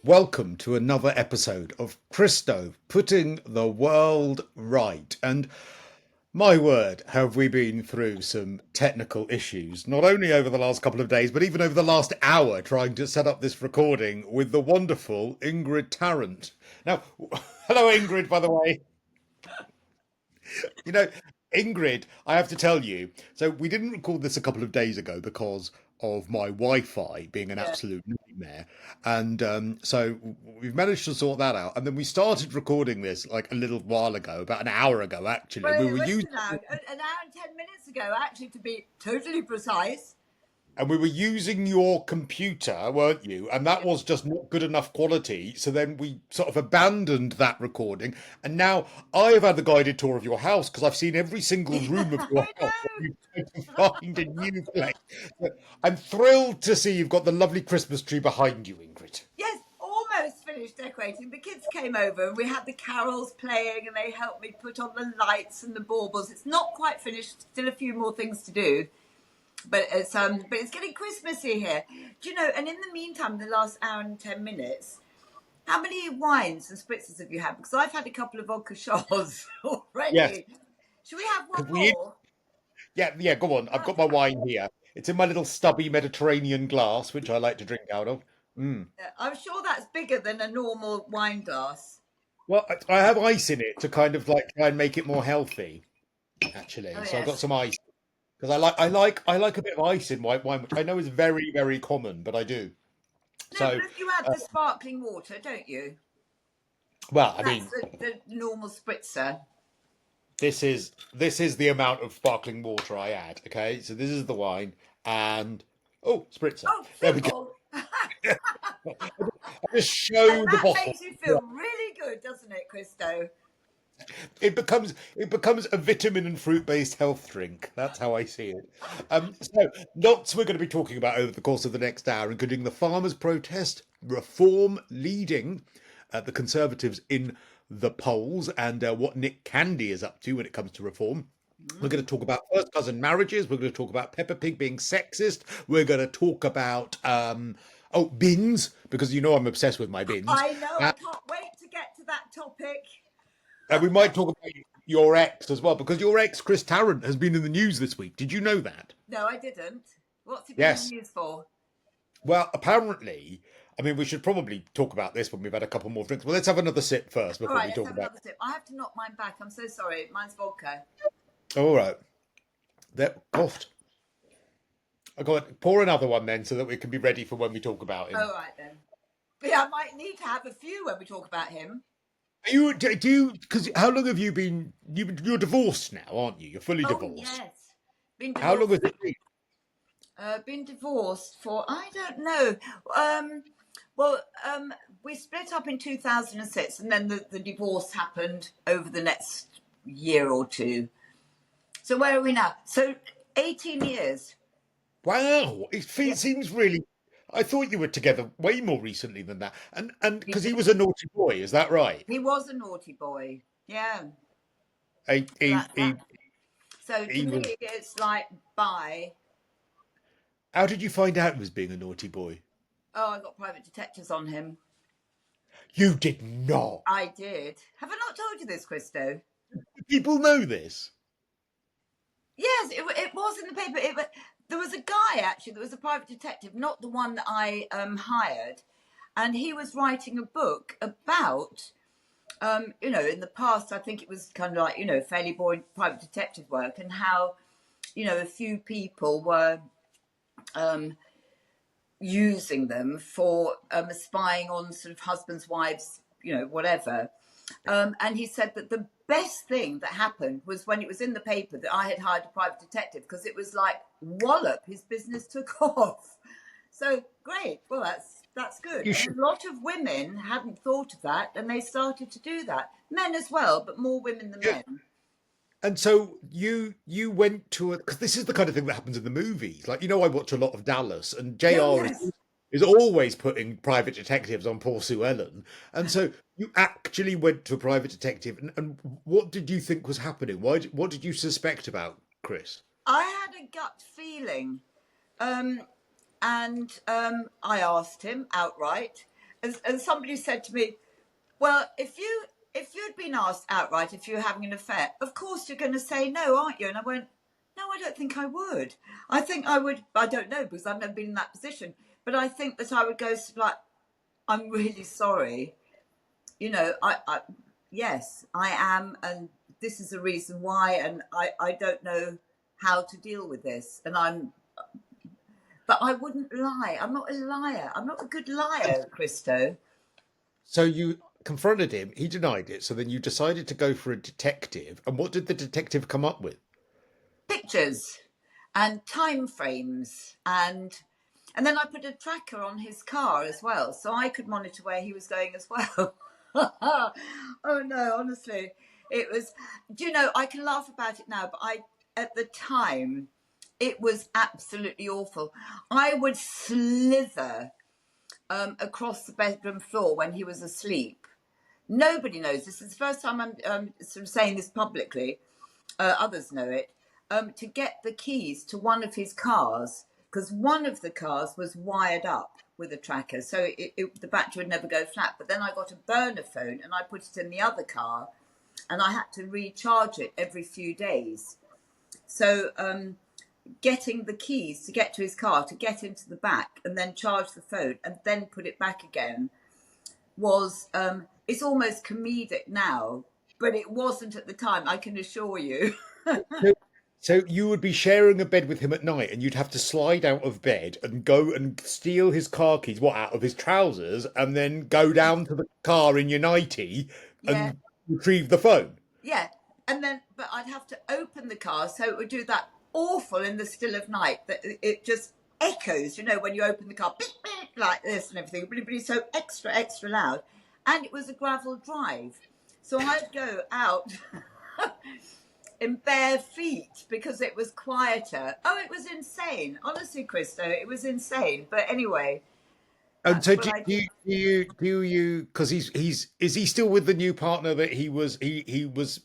Welcome to another episode of Cristo, putting the world right. And my word, have we been through some technical issues, not only over the last couple of days, but even over the last hour trying to set up this recording with the wonderful Ingrid Tarrant. Now, hello, Ingrid, by the way. You know, Ingrid, I have to tell you, so we didn't record this a couple of days ago because of my Wi-Fi being an Yeah. absolute nightmare. And so we've managed to sort that out. And then we started recording this like a little while ago, about an hour ago, actually. Well, We it were was using an hour and 10 minutes ago, actually, to be totally precise. and we were using your computer, weren't you? And that Yeah. was just not good enough quality. So then we sort of abandoned that recording. And now I have had the guided tour of your house because I've seen every single room of your I house. You know. tried to find a new place. So I'm thrilled to see you've got the lovely Christmas tree behind you, Ingrid. Yes, almost finished decorating. The kids came over and we had the carols playing and they helped me put on the lights and the baubles. It's not quite finished, still a few more things to do. But it's getting Christmassy here. Do you know, and in the meantime, the last hour and 10 minutes, how many wines and spritzes have you had? Because I've had a couple of vodka shots Yes. already. Should we have one Could we? more? Yeah, go on. I've got my wine here. It's in my little stubby Mediterranean glass, which I like to drink out of. Mm. I'm sure that's bigger than a normal wine glass. Well, I have ice in it to kind of like try and make it more healthy, Oh actually. So I've got yes. some ice because I like a bit of ice in white wine, which I know is very, very common, but I do. No, So, but if you add uh, the sparkling water, don't you? well, I That's mean, the normal spritzer. this is the amount of sparkling water I add. Okay, so this is the wine, and oh, spritzer. Oh, There we go. simple. I just And show the that bottle. makes you feel really good, doesn't it, Cristo? It becomes a vitamin and fruit based health drink. That's how I see it. So lots we're going to be talking about over the course of the next hour, including the farmers' protest, reform leading the Conservatives in the polls, and what Nick Candy is up to when it comes to reform. We're going Mm. to talk about first cousin marriages. We're going to talk about Peppa Pig being sexist. We're going to talk about bins because you know I'm obsessed with my bins. I know, Uh, I can't wait to get to that topic. And we might talk about your ex as well, because your ex, Chris Tarrant, has been in the news this week. Did you know that? No, I didn't. What's he been in the Yes. news for? Well, apparently, I mean, we should probably talk about this when we've had a couple more drinks. Well, let's have another sip first All before right, we let's talk have about. another sip. I have to knock mine back. I'm so sorry. Mine's vodka. All right. That coughed. I got pour another one then, so that we can be ready for when we talk about him. All right then. But yeah, I might need to have a few when we talk about him. Are you do you? Because how long have you been? You're divorced now, aren't you? You're fully Oh divorced. yes, been How long has divorced. it been? Been divorced for I don't know. Um, well, we split up in 2006, and then the divorce happened over the next year or two. So where are we now? So 18 years. Wow, Yeah, seems really. I thought you were together way more recently than that, and he, because he was a naughty boy, is that right? he was a naughty boy. Yeah, He so he that's that. he, So to he me, was. it's like bye. How did you find out he was being a naughty boy? Oh, I got private detectives on him. You did not. I did. Have I not told you this, Christo? People know this. Yes, it was in the paper. There was a guy actually that was a private detective, not the one that I hired, and he was writing a book about, in the past, I think it was kind of like, fairly boring private detective work and how, a few people were um, using them for spying on sort of husbands, wives, whatever. And he said that the best thing that happened was when it was in the paper that I had hired a private detective because it was like wallop, his business took off. So great. Well, that's good. You And should. a lot of women hadn't thought of that, and they started to do that. Men as well, but more women than Yeah. men. And so you went to a because this is the kind of thing that happens in the movies. Like I watch a lot of Dallas, and Oh Jr. yes. is always putting private detectives on poor Sue Ellen. And so you actually went to a private detective, and what did you think was happening? What did you suspect about Chris? I had a gut feeling, um, and I asked him outright. and somebody said to me, well, if you'd been asked outright if you were having an affair, of course you're going to say no, aren't you? And I went, no, I don't think I would. I think I would. I don't know because I've never been in that position, but I think that I would go like, I'm really sorry. I yes, I am, and this is the reason why, and I don't know how to deal with this, but I wouldn't lie. I'm not a liar. I'm not a good liar, Cristo. So you confronted him, he denied it, so then you decided to go for a detective. And what did the detective come up with? Pictures and time frames and then I put a tracker on his car as well, so I could monitor where he was going as well. Oh no, honestly, it was. Do you know? I can laugh about it now, but at the time, it was absolutely awful. I would slither across the bedroom floor when he was asleep. Nobody knows this. Is the first time I'm sort of saying this publicly. Others know it. To get the keys to one of his cars, because one of the cars was wired up with a tracker, so the battery would never go flat. But then I got a burner phone and I put it in the other car, and I had to recharge it every few days. So getting the keys to get to his car, to get into the back, and then charge the phone, and then put it back again was it's almost comedic now, but it wasn't at the time, I can assure you. So so you would be sharing a bed with him at night, and you'd have to slide out of bed and go and steal his car keys, what, out of his trousers, and then go down to the car in your nightie Yeah, and retrieve the phone. yeah. And then, but I'd have to open the car so it would do that awful in the still of night that it just echoes, when you open the car, beep, beep, like this and everything. But it's so extra, extra loud. And it was a gravel drive. So I'd go out in bare feet because it was quieter. Oh, it was insane. Honestly, Cristo, it was insane. But anyway, And that's so what I did. because is he still with the new partner that he was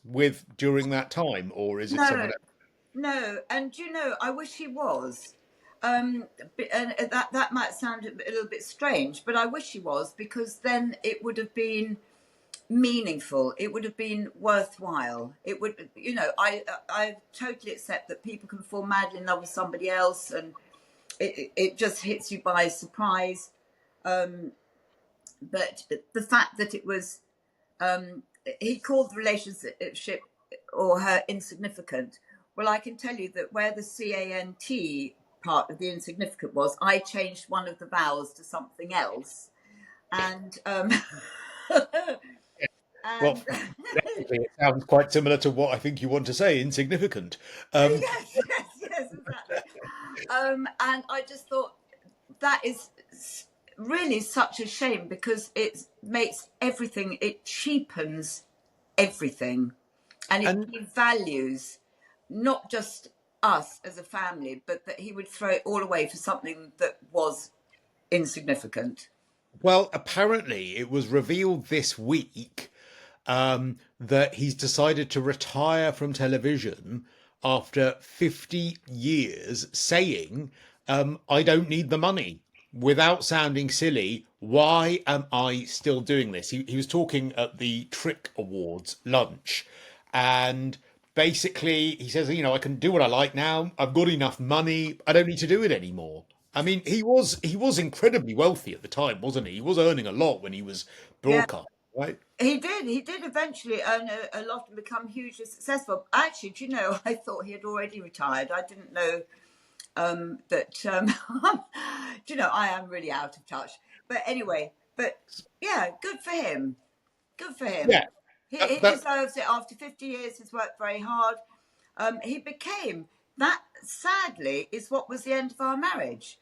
with during that time, or is it someone No, else? no. And I wish he was. Um, and that might sound a little bit strange, but I wish he was because then it would have been meaningful. It would have been worthwhile. It would, I totally accept that people can fall madly in love with somebody else, and it just hits you by surprise. Um, but the fact that it was, um, he called the relationship or her insignificant. Well, I can tell you that where the CANT part of the insignificant was, I changed one of the vowels to something else, and Well, and phonetically, it sounds quite similar to what I think you want to say, insignificant. yes, yes, yes, exactly. And I just thought that is really such a shame because it makes everything, it cheapens everything, and it And devalues not just us as a family, but that he would throw it all away for something that was insignificant. well, apparently, it was revealed this week that he's decided to retire from television after 50 years, saying, I don't need the money. Without sounding silly, why am I still doing this? He was talking at the Trick Awards lunch, and basically he says, I can do what I like now. I've got enough money. I don't need to do it anymore. I mean, he was incredibly wealthy at the time, wasn't he? He was earning a lot when he was Yeah, broadcast, right? he did eventually earn a lot and become hugely successful. Actually, do you know, I thought he had already retired. I didn't know that do you know, I am really out of touch, but anyway, but yeah, good for him, good for him. Yeah, He that deserves it. After 50 years, he's worked very hard. He became that, sadly, is what was the end of our marriage,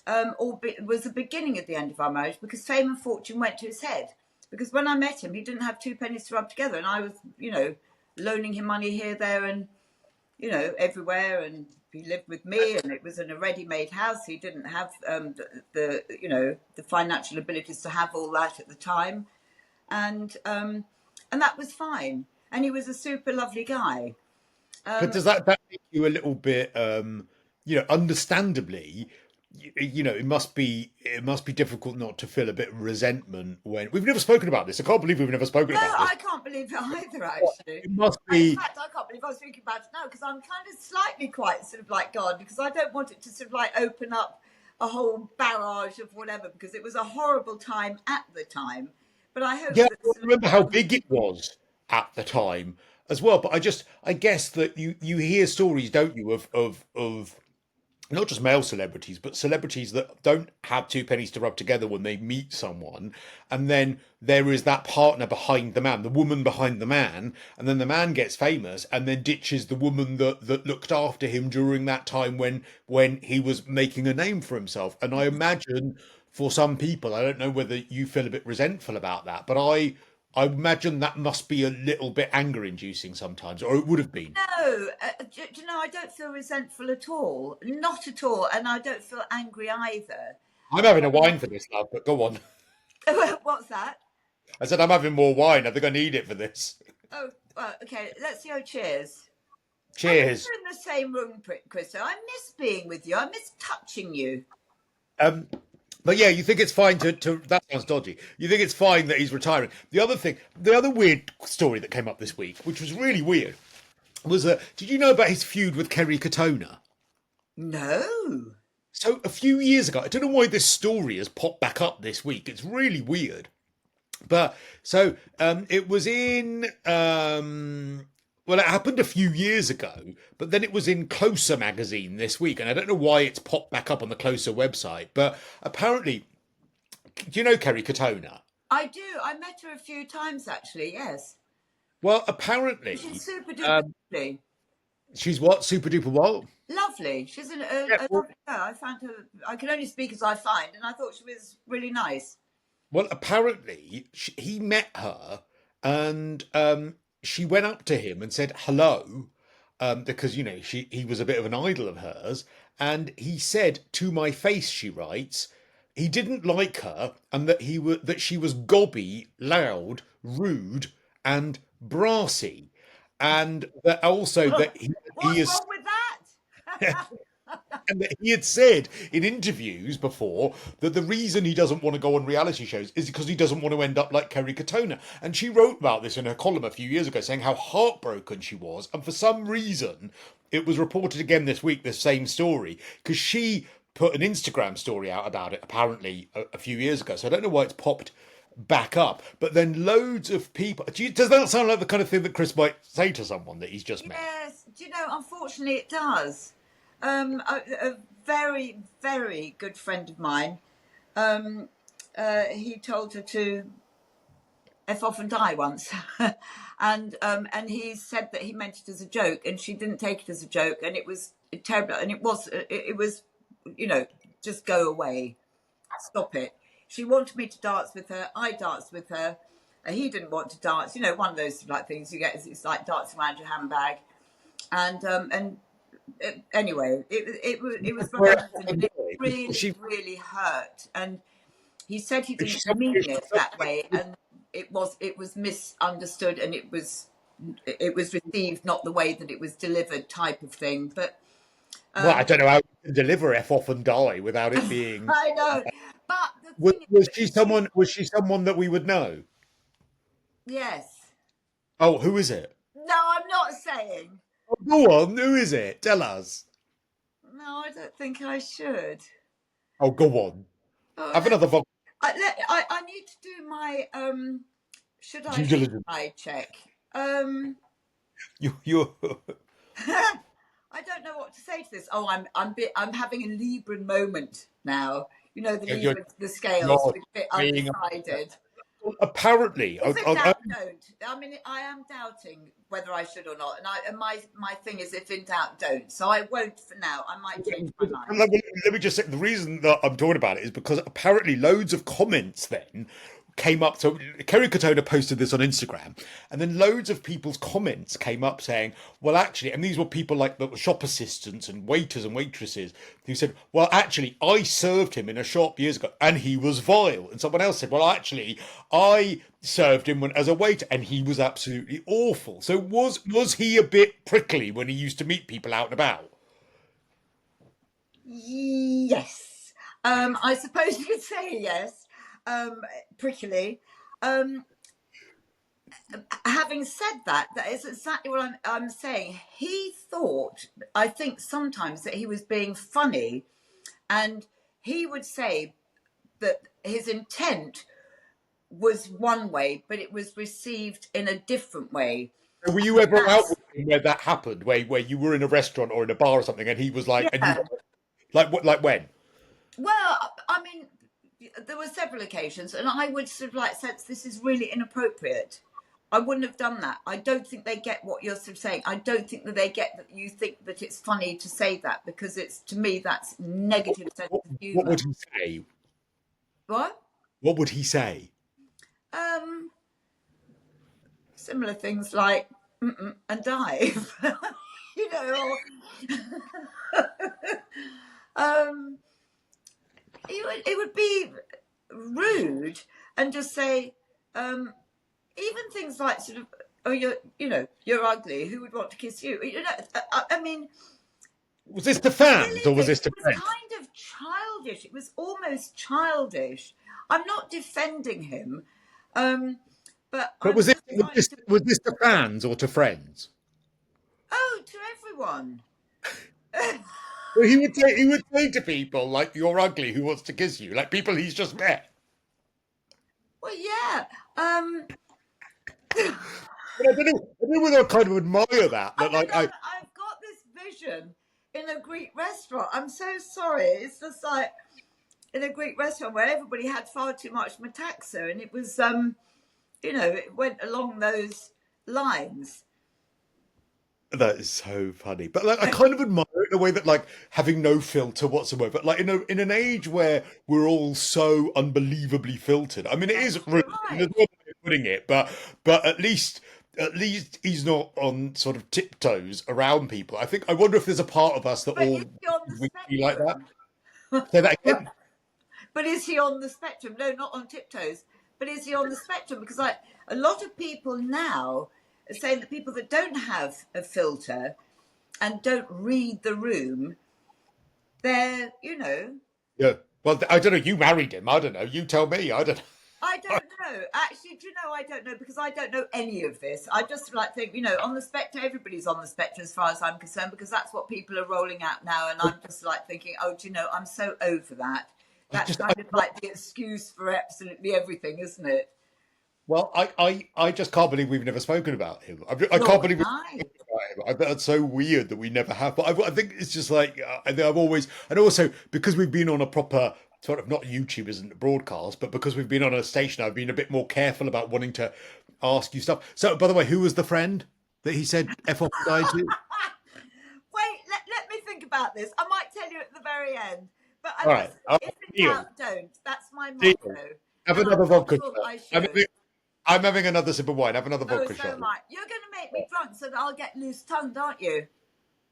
was the beginning of the end of our marriage, because fame and fortune went to his head. Because when I met him, he didn't have two pennies to rub together, and I was, loaning him money here, there, and everywhere, and he lived with me, and it was in a ready-made house. He didn't have the financial abilities to have all that at the time, and that was fine. And he was a super lovely guy. but Um, does that make you a little bit understandably? it must be difficult not to feel a bit of resentment when we've never spoken about this. I can't believe we've never spoken No, about this. I can't believe it either, actually. It must In be. fact, I can't believe I was thinking about it now because I'm kind of slightly quite sort of like God because I don't want it to sort of like open up a whole barrage of whatever because it was a horrible time at the time. But I hope Yeah, that I sort remember how of, big it was at the time as well. But I guess that you hear stories, don't you, of not just male celebrities, but celebrities that don't have two pennies to rub together when they meet someone. And then there is that partner behind the man, the woman behind the man. And then the man gets famous and then ditches the woman that looked after him during that time when he was making a name for himself. And I imagine for some people, I don't know whether you feel a bit resentful about that, but I imagine that must be a little bit anger inducing sometimes, or it would have been. no, do you know, I don't feel resentful at all, not at all, and I don't feel angry either. I'm having a wine for this, love, but go on. What's that? I said, I'm having more wine. I think I need it for this. Oh, well, okay, let's go. Cheers. I wish Cheers. we were in the same room, Cristo. I miss being with you. I miss touching you. Um, but yeah, you think it's fine to that sounds dodgy. You think it's fine that he's retiring. The other weird story that came up this week, which was really weird, was did you know about his feud with Kerry Katona? No. So a few years ago, I don't know why this story has popped back up this week. It's really weird. But so it was in well, it happened a few years ago, but then it was in Closer magazine this week, and I don't know why it's popped back up on the Closer website. But apparently, do you know Kerry Katona? I do. I met her a few times actually, yes. Well, apparently, She's super duper um, lovely. she's what super duper what? Lovely. She's Yeah, a well, lovely girl. I found her, I can only speak as I find, and I thought she was really nice. well, apparently he met her, and she went up to him and said hello, because he was a bit of an idol of hers, and he said to my face, she writes, he didn't like her, and that she was gobby, loud, rude, and brassy, and that also that he What's is wrong with that? and that he had said in interviews before that the reason he doesn't want to go on reality shows is because he doesn't want to end up like Kerry Katona. And she wrote about this in her column a few years ago, saying how heartbroken she was. And for some reason, it was reported again this week, the same story, because she put an Instagram story out about it apparently a few years ago. So I don't know why it's popped back up. But then loads of people. Does that sound like the kind of thing that Chris might say to someone that he's just met? Yes. Do you know? Unfortunately, it does. A very, very good friend of mine. Um, he told her to f off and die once, and he said that he meant it as a joke, and she didn't take it as a joke, and it was terrible, and it was, you know, just go away, stop it. She wanted me to dance with her. I danced with her. He didn't want to dance. You know, one of those like things you get. It's like dancing around your handbag, and anyway, it was one of those things, and it Was really, she, really hurt. And he said he was she didn't someone, mean it that way, and it was misunderstood, and it was received not the way that it was delivered, type of thing. But well, I um, don't know how you can deliver F off and die without it being. I know. But the Was, thing is, was that she she, someone? Was she someone that we would know? yes. Oh, who is it? No, I'm not saying. Oh, go on. Who is it? Tell us. No, I don't think I should. Oh, go on. Oh, Have another vodka. I need to do my should I Due should diligence. I check. Um, You. I don't know what to say to this. Oh, I'm having a Libran moment now. You know, the You're, Libra, the scales you're are a bit being. undecided. Apparently, If in doubt, don't. I mean, I am doubting whether I should or not, and my thing is, if in doubt, don't. So I won't for now. I might change my mind. let me just say the reason that I'm talking about it is because apparently loads of comments then came up. So Kerry Katona posted this on Instagram, and then loads of people's comments came up saying, "Well, actually," and these were people like that were shop assistants and waiters and waitresses who said, "Well, actually, I served him in a shop years ago, and he was vile." And someone else said, "Well, actually, I served him as a waiter, and he was absolutely awful." So was he a bit prickly when he used to meet people out and about? Yes. I suppose you could say yes, prickly. Um, Having said that, that is exactly what I'm saying. He thought, I think sometimes, that he was being funny, and he would say that his intent was one way, but it was received in a different way. Were you ever out That's, with him where that happened, where you were in a restaurant or in a bar or something, and he was like, and you yeah. like what, like when? Well, I mean, there were several occasions, and I would sort of like sense this is really inappropriate. I wouldn't have done that. I don't think they get what you're sort of saying. I don't think that they get that you think that it's funny to say that, because it's, to me, that's negative sense What, of what humour. would he say? What? What would he say? Um, Similar things like and dive, you know. um, it would be rude and just say, even things like sort of, oh, you're ugly. Who would want to kiss you? You know, I mean, Was this to fans or silly was things. this It to was friends? kind of childish. It was almost childish. I'm not defending him, but But I'm just trying to. was this to fans or to friends? Oh, to everyone. Well, he would say to people like, "You're ugly. Who wants to kiss you?" Like people he's just met. Well, yeah. But I don't know whether I kind of admire that. I That mean, like I I've got this vision in a Greek restaurant. I'm so sorry. It's just like in a Greek restaurant where everybody had far too much metaxa, and it was, it went along those lines. that is so funny. But like I kind of admire it in a way that like having no filter whatsoever. But like in an age where we're all so unbelievably filtered. I mean, it is Yes, rude. you're I mean, there's right. no way of putting it, but at least he's not on sort of tiptoes around people. I wonder if there's a part of us that But is all he on the we be like that. spectrum? Say that again. But is he on the spectrum? No, not on tiptoes. But is he on the spectrum? Because a lot of people now are saying that people that don't have a filter and don't read the room, they're, Yeah. Well, I don't know. You married him. I don't know. You tell me. I don't I know. don't know. Actually, do you know, I don't know, because I don't know any of this. I just like think, on the spectrum, everybody's on the spectrum as far as I'm concerned, because that's what people are rolling out now. And I'm just like thinking, oh, do you know, I'm so over that. I That's just, kind of like the excuse for absolutely everything, isn't it? well, I just can't believe we've never spoken about him. I can't Nor believe can we've I. spoken about him. I bet it's so weird that we never have. But I think it's just like I think I've always, and also because we've been on a proper sort of not YouTube isn't a broadcast, but because we've been on a station, I've been a bit more careful about wanting to ask you stuff. So, by the way, who was the friend that he said "f off" and die to? Wait, let me think about this. I might tell you at the very end. But I All right, must, all right, if in deal, doubt, don't. That's my deal. motto. Have And I'm another not vodka sure that shot. I should. I'm having another sip of wine. Have another Oh, vodka so shot. am I. You're going to make me drunk so that I'll get loose tongued, aren't you?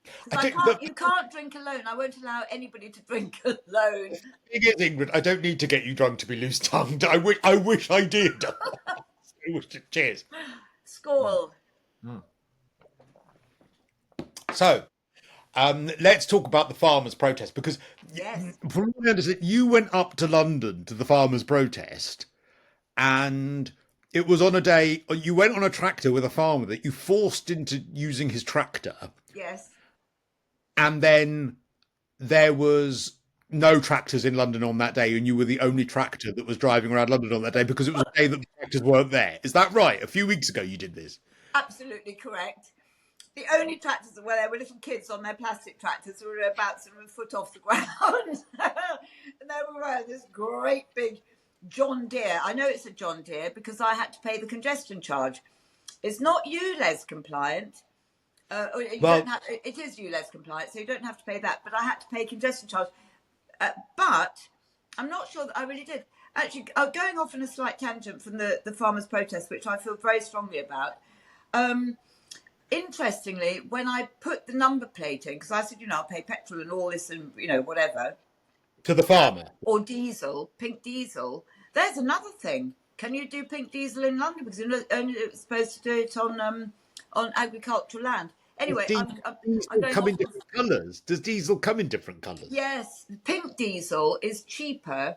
I Because I think can't. the You can't drink alone. I won't allow anybody to drink alone. thing is, Ingrid, I don't need to get you drunk to be loose tongued. I wish I did. Cheers. Score. So, let's talk about the farmers' protest because, Yes. from what I understand, you went up to London to the farmers' protest, and it was on a day you went on a tractor with a farmer that you forced into using his tractor, Yes. and then there was no tractors in London on that day, and you were the only tractor that was driving around London on that day because it was a day that the tractors weren't there. Is that right? A few weeks ago, you did this. Absolutely correct. The only tractors that were there were little kids on their plastic tractors who were about sort of a foot off the ground. And they were this great big John Deere. I know it's a John Deere because I had to pay the congestion charge. It's not ULEZ compliant. You don't Well, have. It is ULEZ compliant, so you don't have to pay that. But I had to pay congestion charge. But I'm not sure that I really did. Actually, going off on a slight tangent from the farmers' protest, which I feel very strongly about. Interestingly, when I put the number plate in, because I said, I'll pay petrol and all this and, whatever, to the farmer. or diesel, pink diesel, there's another thing. Can you do pink diesel in London? Because you're only supposed to do it on agricultural land. Does Anyway, I'm diesel going come off. in different colours? Does diesel come in different colours? Yes, pink diesel is cheaper,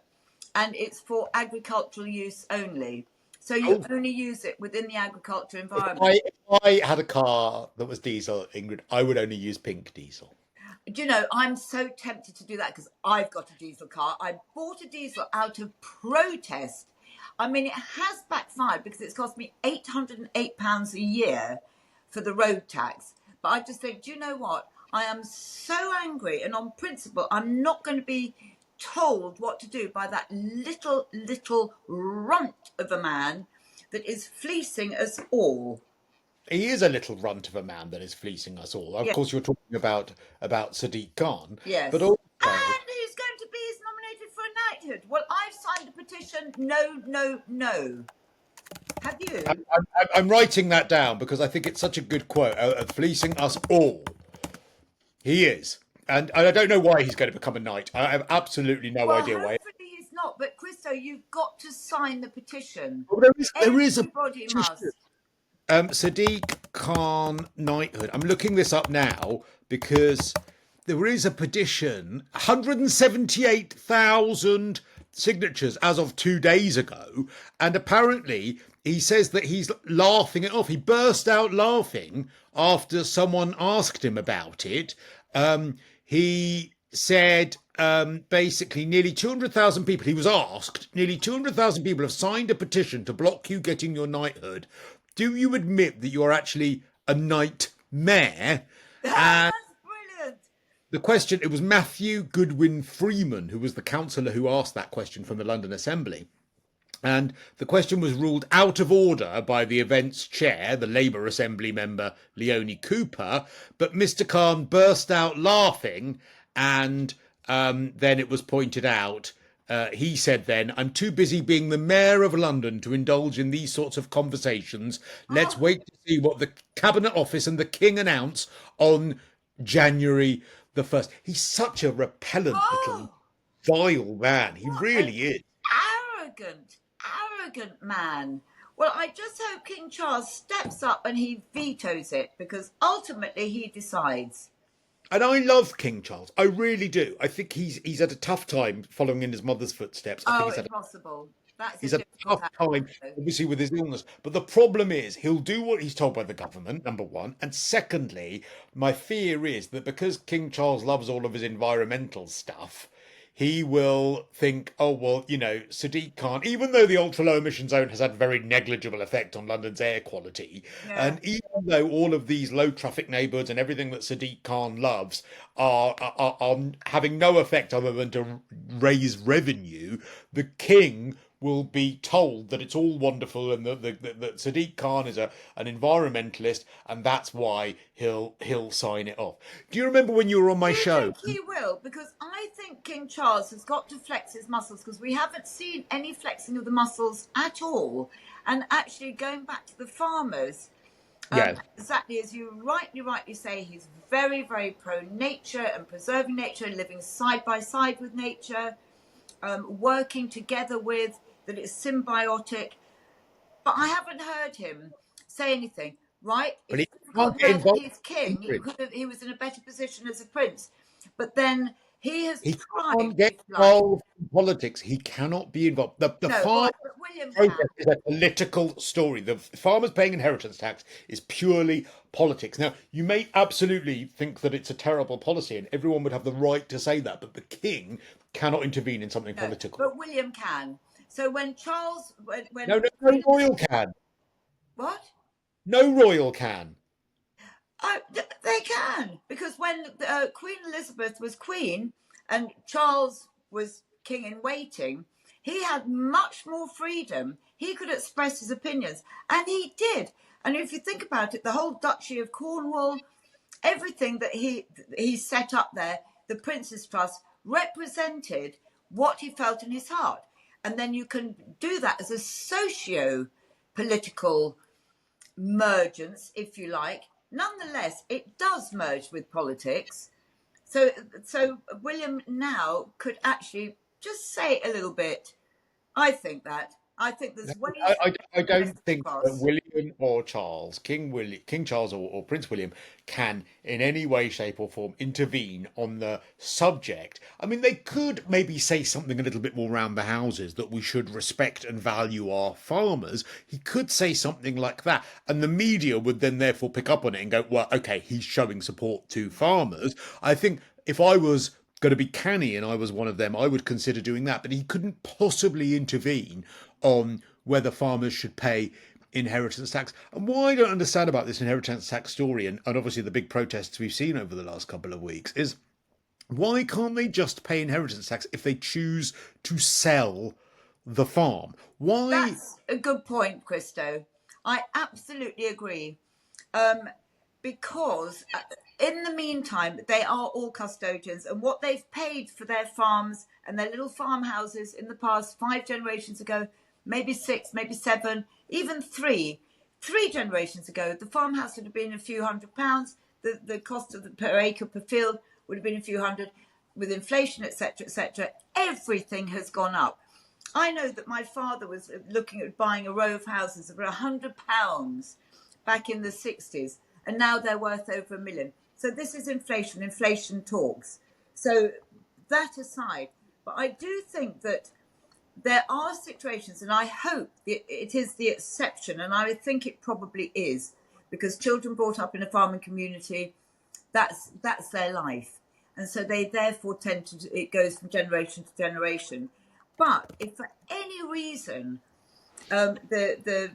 and it's for agricultural use only. So you Oh, only use it within the agriculture if environment. I had a car that was diesel, Ingrid, I would only use pink diesel. Do you know, I'm so tempted to do that because I've got a diesel car. I bought a diesel out of protest. I mean, it has backfired because it's cost me £808 a year for the road tax. But I just think, do you know what? I am so angry, and on principle, I'm not going to be told what to do by that little runt of a man that is fleecing us all. He is a little runt of a man that is fleecing us all. Of Yeah. course, you're talking about Sadiq Khan, but Yes. also And who's going to be nominated for a knighthood? Well, I've signed a petition. No, no, no. Have you? I'm writing that down because I think it's such a good quote. Fleecing us all. He is. And I don't know why he's going to become a knight. I have absolutely no Well, idea why. hopefully he's not. But Cristo, you've got to sign the petition. Well, there is a Everybody petition. must. Sadiq Khan knighthood. I'm looking this up now because there is a petition, 178,000 signatures as of 2 days ago, and apparently he says that he's laughing it off. He burst out laughing after someone asked him about it. He said basically nearly 200,000 people, he was asked, nearly 200,000 people have signed a petition to block you getting your knighthood. Do you admit that you're actually a nightmare? And That's brilliant. the question, it was Matthew Goodwin Freeman, who was the councillor who asked that question from the London Assembly. And the question was ruled out of order by the event's chair, the Labour Assembly member Leonie Cooper. But Mr. Khan burst out laughing, and then it was pointed out. He said then, I'm too busy being the mayor of London to indulge in these sorts of conversations. Let's Oh, wait to see what the Cabinet Office and the King announce on January the 1st. He's such a repellent little oh, vile man. He what an really is. arrogant man. Well, I just hope King Charles steps up and he vetoes it because ultimately he decides. And I love King Charles. I really do. I think he's had a tough time following in his mother's footsteps. I think Oh, impossible. That's a he's had a difficult tough time, act. obviously, with his illness. But the problem is he'll do what he's told by the government, number one. And secondly, my fear is that because King Charles loves all of his environmental stuff, he will think, oh, well, Sadiq Khan, even though the ultra low emission zone has had very negligible effect on London's air quality, Yeah. and even though all of these low traffic neighbourhoods and everything that Sadiq Khan loves are having no effect other than to raise revenue, the king will be told that it's all wonderful and that Sadiq Khan is an environmentalist and that's why he'll sign it off. Do you remember when you were on my Do you show? think he will? Because I think King Charles has got to flex his muscles because we haven't seen any flexing of the muscles at all. And actually, going back to the farmers, Yeah. exactly as you rightly say, he's very, very pro nature and preserving nature, living side by side with nature, working together with, that it's symbiotic. But I haven't heard him say anything. Right? But It's he difficult can't get now that involved he's king. in it. He was in a better position as a prince. But then he has He tried, can't get if you like. involved in politics. He cannot be involved. The No, farm but William can. protest is a political story. The farmers paying inheritance tax is purely politics. Now, you may absolutely think that it's a terrible policy, and everyone would have the right to say that, but the king cannot intervene in something No, political. but William can. So when Charles, No, when no, no Queen, royal can. what? No royal can. They can, because when Queen Elizabeth was queen and Charles was king in waiting, he had much more freedom. He could express his opinions, and he did. And if you think about it, the whole Duchy of Cornwall, everything that he set up there, the Prince's Trust, represented what he felt in his heart. And then you can do that as a socio-political mergence, if you like. Nonetheless, it does merge with politics. So William now could actually just say a little bit. I think that. I think there's ways I to get don't think that across. William or Charles, King Charles or Prince William can in any way, shape or form intervene on the subject. I mean, they could maybe say something a little bit more round the houses that we should respect and value our farmers. He could say something like that, and the media would then therefore pick up on it and go, well, okay, he's showing support to farmers. I think if I was going to be canny and I was one of them, I would consider doing that. But he couldn't possibly intervene on whether farmers should pay inheritance tax. And what I don't understand about this inheritance tax story, and obviously the big protests we've seen over the last couple of weeks, is why can't they just pay inheritance tax if they choose to sell the farm? Why? That's a good point, Cristo. I absolutely agree. Um, because in the meantime, they are all custodians, and what they've paid for their farms and their little farmhouses in the past 5 generations ago, maybe six, maybe seven, even three generations ago, the farmhouse would have been a few £100. The cost of the per acre per field would have been a few hundred. With inflation, etc., everything has gone up. I know that my father was looking at buying a row of houses for £100 back in the 60s, and now they're worth over £1 million. So this is inflation. Inflation talks. So that aside, but I do think that there are situations, and I hope it is the exception, and I think it probably is, because children brought up in a farming community, that's their life, and so they therefore tend to, it goes from generation to generation. But if for any reason the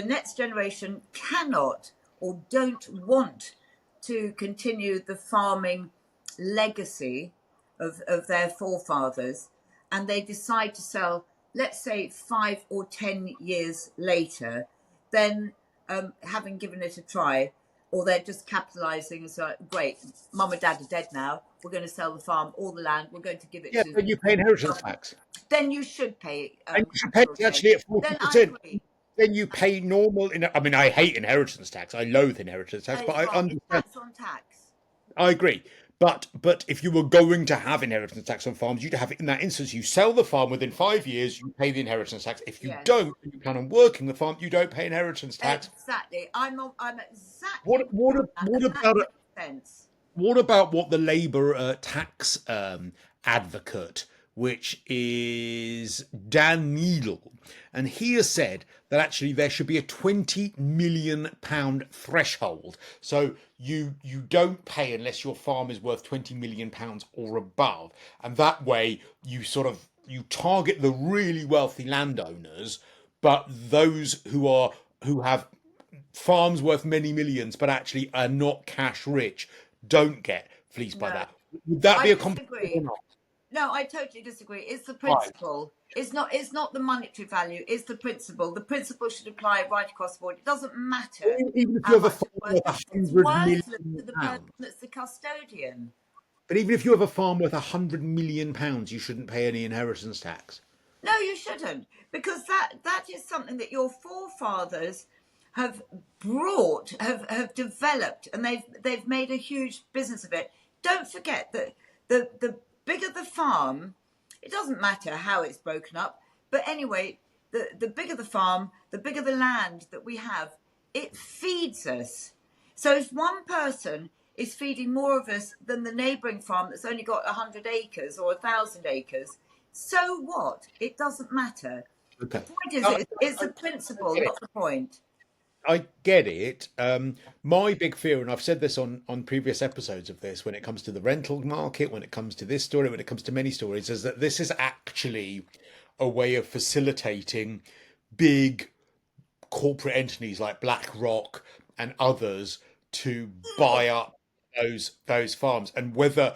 next generation cannot or don't want to continue the farming legacy of their forefathers, and they decide to sell, let's say 5 or 10 years later, then having given it a try, or they're just capitalizing as like, great, mum and dad are dead now, we're going to sell the farm, all the land, we're going to give it Yeah, to, then you pay inheritance tax. then you should pay And you should pay capital it gain. actually at Then I 40%. agree. Then you pay normal. I mean, I hate inheritance tax. I loathe inheritance tax, And but it's I wrong. It's understand. tax on tax. I agree. But if you were going to have inheritance tax on farms, you'd have it in that instance. You sell the farm within 5 years, you pay the inheritance tax. If you Yes, don't, and you plan on working the farm, you don't pay inheritance tax. exactly. I'm exactly What what with that, what and that about makes sense. what about what the Labour tax advocate, which is Dan Needle, and he has said that actually there should be a £20 million threshold. So you don't pay unless your farm is worth £20 million or above, and that way you sort of you target the really wealthy landowners, but those who have farms worth many millions but actually are not cash rich don't get fleeced by No, that. Would that I be a compromise or disagree. not? No, I totally disagree. It's the Right. principle. It's not the monetary value. It's the principle. The principle should apply right across the board. It doesn't matter Even if you how have a much farm it's worth. worth a It's hundred worthless million to the person pounds, that's the custodian. but even if you have a farm worth £100 million, you shouldn't pay any inheritance tax. No, you shouldn't, because that is something that your forefathers have have developed, and they've made a huge business of it. Don't forget that the bigger the farm, it doesn't matter how it's broken up, but anyway, the bigger the farm, the bigger the land that we have, it feeds us. So if one person is feeding more of us than the neighbouring farm that's only got 100 acres or 1,000 acres, so what? It doesn't matter. The Okay. point is, I, it's I, the I principle, get it. not the point. I get it. My big fear, and I've said this on previous episodes of this, when it comes to the rental market, when it comes to this story, when it comes to many stories, is that this is actually a way of facilitating big corporate entities like BlackRock and others to buy up those farms. And whether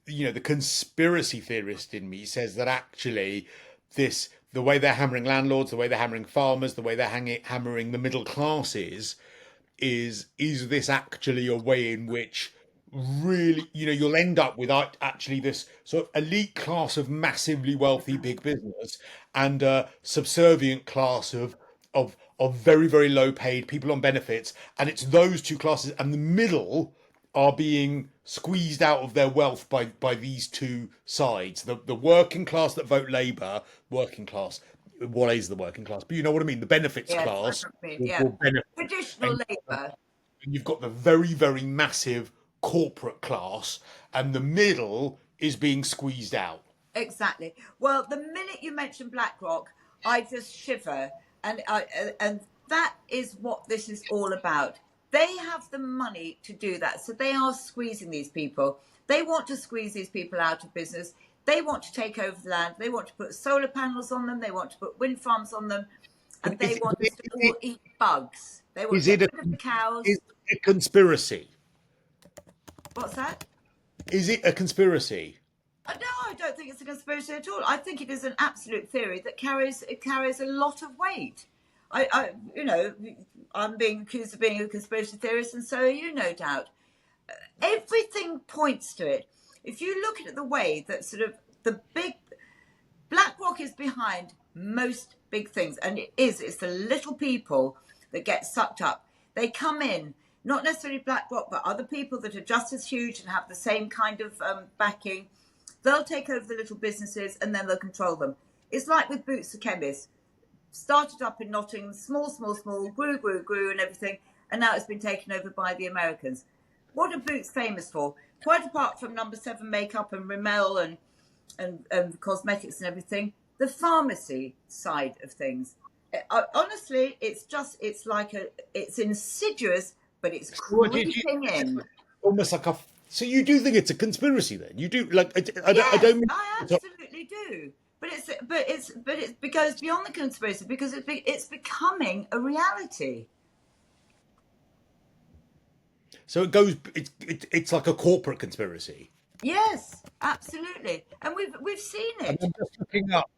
the conspiracy theorist in me says that actually this the way they're hammering landlords, the way they're hammering farmers, the way they're hammering the middle classes is this actually a way in which really you'll end up with actually this sort of elite class of massively wealthy big business and a subservient class of very very low paid people on benefits, and it's those two classes, and the middle are being squeezed out of their wealth by these two sides, the working class that vote Labour, working class what is the working class, but you know what I mean. The benefits Yes, I class mean, will, yeah. will benefit, Traditional and labour. you've got the very, very massive corporate class, and the middle is being squeezed out. Exactly. Well, the minute you mention BlackRock, I just shiver, and that is what this is all about. They have the money to do that, so they are squeezing these people. They want to squeeze these people out of business. They want to take over the land. They want to put solar panels on them. They want to put wind farms on them, But and they want us to all eat bugs. They want is to get it rid of the is cows. it a conspiracy? What's that? Is it a conspiracy? No, I don't think it's a conspiracy at all. I think it is an absolute theory that carries a lot of weight. You know, I'm being accused of being a conspiracy theorist, and so are you, no doubt. Everything points to it. If you look at the way that sort of the big BlackRock is behind most big things, and it's the little people that get sucked up. They come in, not necessarily BlackRock, but other people that are just as huge and have the same kind of backing. They'll take over the little businesses and then they'll control them. It's like with Boots the chemist. Started up in Nottingham, small, grew and everything, and now it's been taken over by the Americans. What are Boots famous for? Quite apart from number 7 makeup and Rimmel and cosmetics and everything, the pharmacy side of things. Honestly, it's insidious, but it's creeping in. Almost like a. So you do think it's a conspiracy then? You do like I Yes, don't. I absolutely do. But it goes beyond the conspiracy because it's becoming a reality. So it goes. It's like a corporate conspiracy. Yes, absolutely, and we've seen And it. I'm just looking up.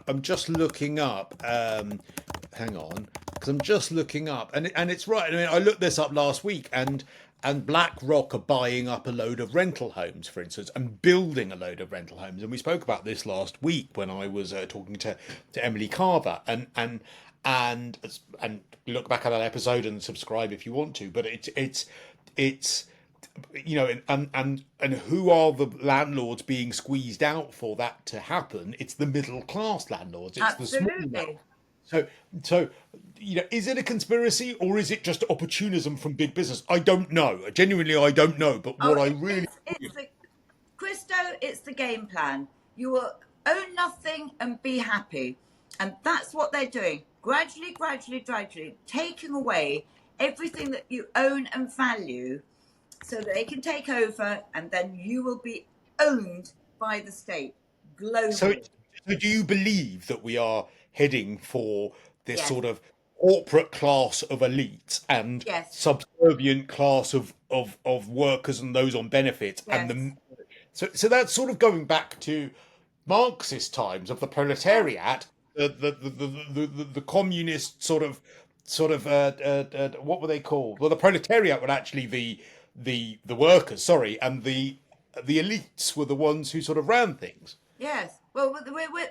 I'm just looking up. Hang on, because I'm just looking up, and it's right. I mean, I looked this up last week, and BlackRock are buying up a load of rental homes, for instance, and building a load of rental homes. And we spoke about this last week when I was talking to Emily Carver, and look back at that episode and subscribe if you want to. But it's you know, and who are the landlords being squeezed out for that to happen? It's the middle class landlords. It's the small landlords. Absolutely. So, so, you know, is it a conspiracy or is it just opportunism from big business? I don't know. Genuinely, I don't know. But Oh, what I really, it's the Cristo. It's the game plan. You will own nothing and be happy, and that's what they're doing. Gradually, taking away everything that you own and value, so that they can take over, and then you will be owned by the state so, globally. so do you believe that we are heading for this Yes, sort of corporate class of elites and yes, subservient class of workers and those on benefits and yes, the so that's sort of going back to Marxist times of the yes, proletariat, the communist what were they called? Well, the proletariat were actually the workers, sorry, and the elites were the ones who sort of ran things. yes. Well,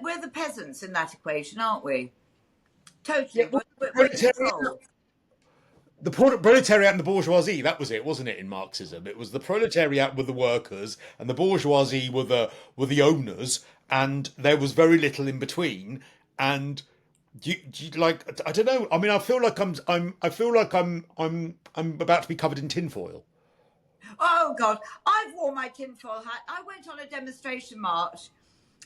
we're the peasants in that equation, aren't we? Yeah, Totally. well, We're controlled. the proletariat and the bourgeoisie, that was it, wasn't it, in Marxism? It was the proletariat were the workers and the bourgeoisie were the owners, and there was very little in between. And like I don't know. I mean, I feel like I'm about to be covered in tinfoil. Oh God, I've worn my tinfoil hat. I went on a demonstration march,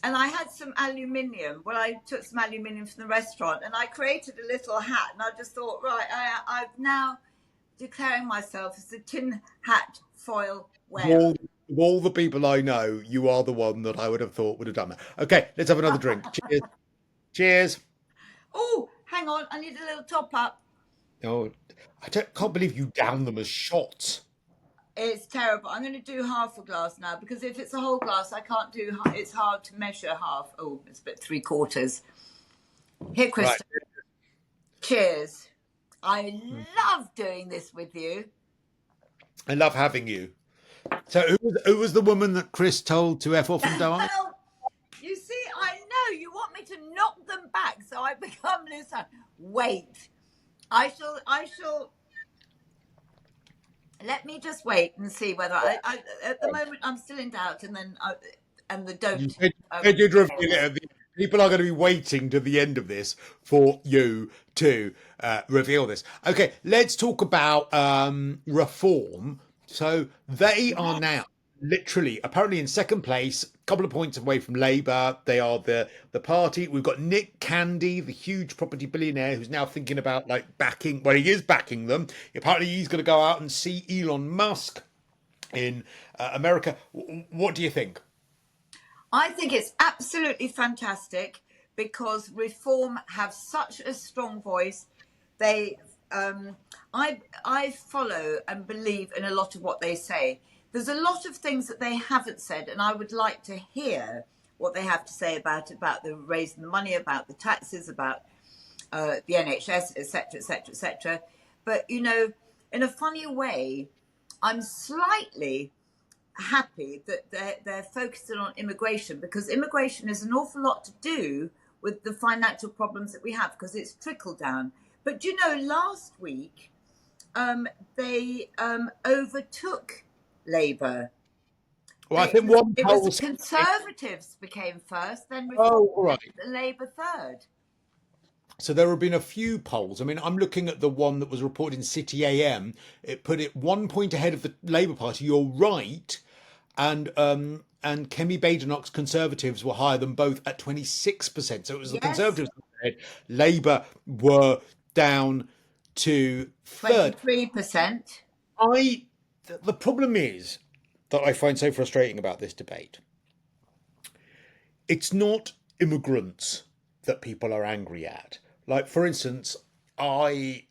and I had some aluminium. Well, I took some aluminium from the restaurant, and I created a little hat. And I just thought, right, I've now declaring myself as a tin hat foil wearer. Of all the people I know, you are the one that I would have thought would have done that. Okay, let's have another drink. Cheers. Cheers. Oh, hang on, I need a little top up. Oh, can't believe you down them as shots. It's terrible. I'm going to do half a glass now because if it's a whole glass, I can't do. It's hard to measure half. Oh, it's about 3/4. Here, Right. Krista. Cheers. I love doing this with you. I love having you. So who was the woman that Chris told to F off and die? Well, you see, I know you want me to knock them back, so I become Lisa. Wait, I shall. Let me just wait and see whether at the moment I'm still in doubt, and then and the You don't. said you'd reveal it at the end, People are going to be waiting to the end of this for you to reveal this. Okay, let's talk about reform. So they are now Yes. literally, apparently, in second place, a couple of points away from Labour. They are the party. We've got Nick Candy, the huge property billionaire, who's now thinking about like backing. Well, he is backing them. Apparently, he's going to go out and see Elon Musk in America. What do you think? I think it's absolutely fantastic because Reform have such a strong voice. They, I follow and believe in a lot of what they say. There's a lot of things that they haven't said, and I would like to hear what they have to say about the raising the money, about the taxes, about the NHS, etc., etc., etc. But you know, in a funny way, I'm slightly happy that they're focusing on immigration because immigration is an awful lot to do with the financial problems that we have because it's trickle down. But you know, last week they overtook Labour. Well, I think one It was poll. Conservatives became first, then Reform, Oh, all right. and Labour third. So there have been a few polls. I mean, I'm looking at the one that was reported in City AM. It put it 1 point ahead of the Labour Party. You're right, and Kemi Badenoch's Conservatives were higher than both at 26%. So it was the Yes, Conservatives that were ahead. Labour were down to third. 23%. I the problem is that I find so frustrating about this debate. It's not immigrants that people are angry at. Like, for instance, I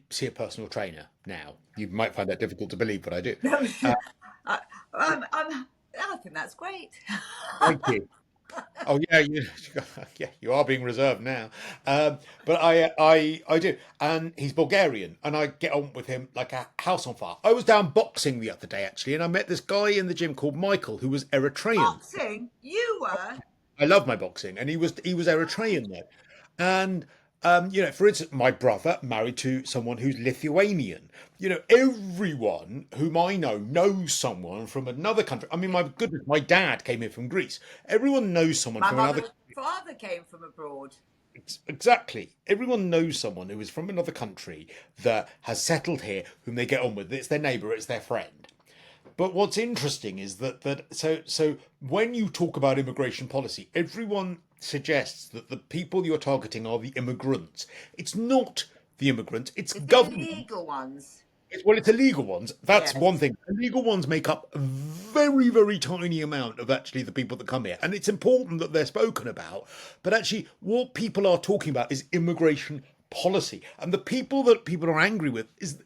see a personal trainer now. You might find that difficult to believe, but I do. I, I think that's great. Thank you. Oh yeah, yeah, you are being reserved now. But I do, and he's Bulgarian, and I get on with him like a house on fire. I was down boxing the other day actually, and I met this guy in the gym called Michael, who was Eritrean. Boxing, you were. I love my boxing, and he was Eritrean though, and for instance, my brother married to someone who's Lithuanian. Everyone whom I know knows someone from another country. I mean, my goodness, my dad came here from Greece. Everyone knows someone My from another. mother's father came from abroad. Exactly. Everyone knows someone who is from another country that has settled here, whom they get on with. It's their neighbour, it's their friend. But what's interesting is that when you talk about immigration policy, everyone suggests that the people you're targeting are the immigrants. It's not the immigrants, it's It's the government. illegal ones. It's illegal ones. That's one Yes. thing. Illegal ones make up a very, very tiny amount of actually the people that come here. And it's important that they're spoken about. But actually, what people are talking about is immigration policy. And the people that people are angry with is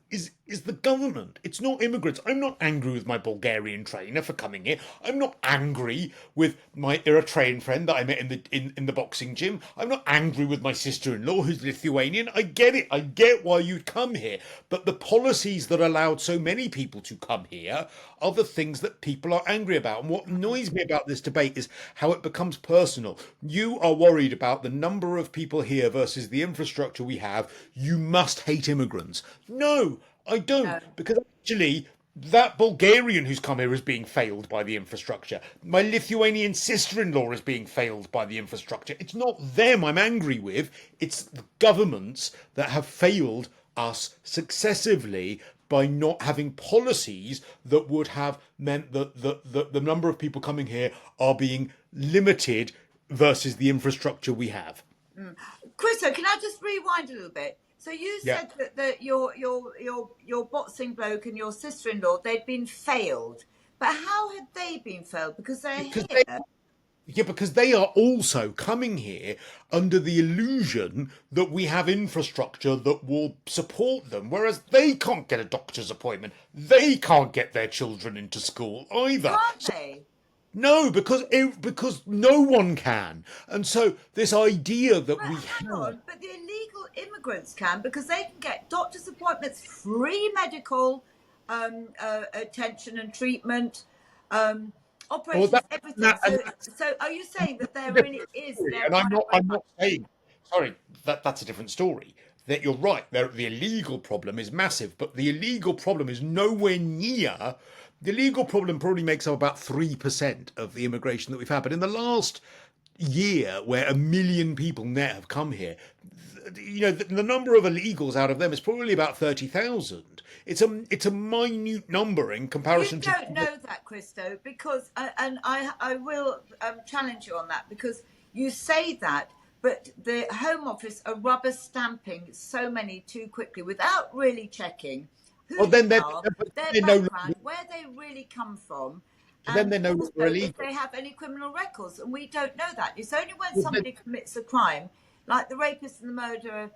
the government. It's not immigrants. I'm not angry with my Bulgarian trainer for coming here. I'm not angry with my Eritrean friend that I met in the boxing gym. I'm not angry with my sister-in-law who's Lithuanian. I get it. I get why you'd come here. But the policies that allowed so many people to come here are the things that people are angry about. And what annoys me about this debate is how it becomes personal. You are worried about the number of people here versus the infrastructure we have. You must hate immigrants. No, I don't, No. because actually that Bulgarian who's come here is being failed by the infrastructure. My Lithuanian sister-in-law is being failed by the infrastructure. It's not them I'm angry with, it's the governments that have failed us successively by not having policies that would have meant that the number of people coming here are being limited versus the infrastructure we have. Cristo, can I just rewind a little bit? So you Yeah. said that your boxing bloke and your sister-in-law, they'd been failed. But how had they been failed? Because they're Because here. they are also coming here under the illusion that we have infrastructure that will support them, whereas they can't get a doctor's appointment. They can't get their children into school either. Can't So, they? no, because no one can. And so this idea that But we hang have. on, but the illegal immigrants can because they can get doctor's appointments, free medical attention and treatment, Well, operations, everything. and So are you saying that there a really different is story. their And I'm right not way? I'm not saying, sorry, that's a different story. That you're right. The illegal problem is massive, but the illegal problem is nowhere near. The illegal problem probably makes up about 3% of the immigration that we've had. But in the last year where 1 million people net have come here, the number of illegals out of them is probably about 30,000. It's a minute number in You comparison to. don't know that, Cristo, because and I will challenge you on that, because you say that, but the Home Office are rubber stamping so many too quickly without really checking Well, who then they they're, are, their they're no background, longer, where they really come from, then and they're no longer also if illegal. they have any criminal records. And we don't know that. It's only when Well, then, somebody commits a crime, like the rapist and the murderer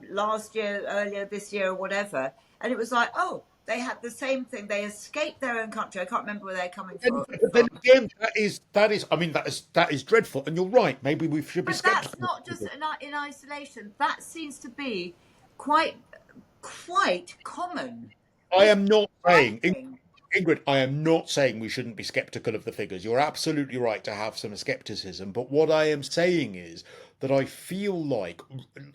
last year, earlier this year, or whatever, and it was like, oh, they had the same thing. They escaped their own country. I can't remember where they're coming then from. again, that is. I mean, that is dreadful. And you're right. Maybe we should be But that's sceptical. not just in isolation. That seems to be quite quite common. I It's am not saying, frightening. Ingrid, I am not saying we shouldn't be skeptical of the figures. You're absolutely right to have some skepticism. But what I am saying is that I feel like,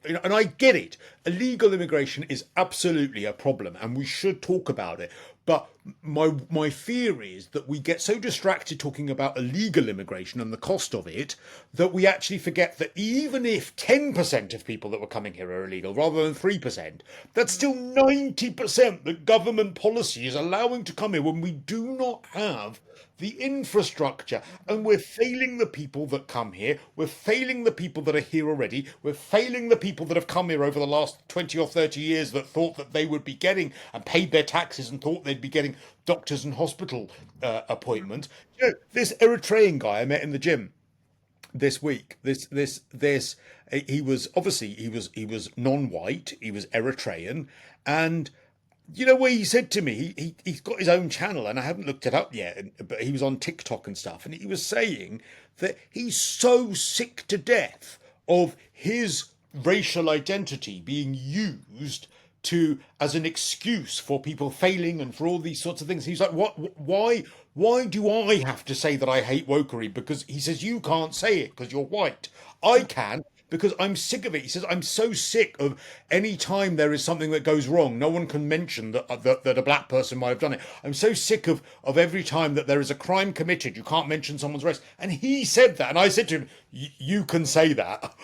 and I get it, illegal immigration is absolutely a problem and we should talk about it. But my fear is that we get so distracted talking about illegal immigration and the cost of it that we actually forget that even if 10% of people that were coming here are illegal rather than 3%, that's still 90% that government policy is allowing to come here when we do not have the infrastructure. And we're failing the people that come here. We're failing the people that are here already. We're failing the people that have come here over the last 20 or 30 years that thought that they would be getting and paid their taxes and thought they'd be getting doctors and hospital appointments. This Eritrean guy I met in the gym this week, this he was obviously he was non-white, he was Eritrean, and where he said to me, he's got his own channel, and I haven't looked it up yet, but he was on TikTok and stuff, and he was saying that he's so sick to death of his racial identity being used to as an excuse for people failing and for all these sorts of things. He's like, what? Why do I have to say that I hate wokery? Because he says you can't say it because you're white. I can because I'm sick of it. He says I'm so sick of any time there is something that goes wrong, no one can mention that a black person might have done it. I'm so sick of every time that there is a crime committed, you can't mention someone's race. And he said that, and I said to him, "You can say that."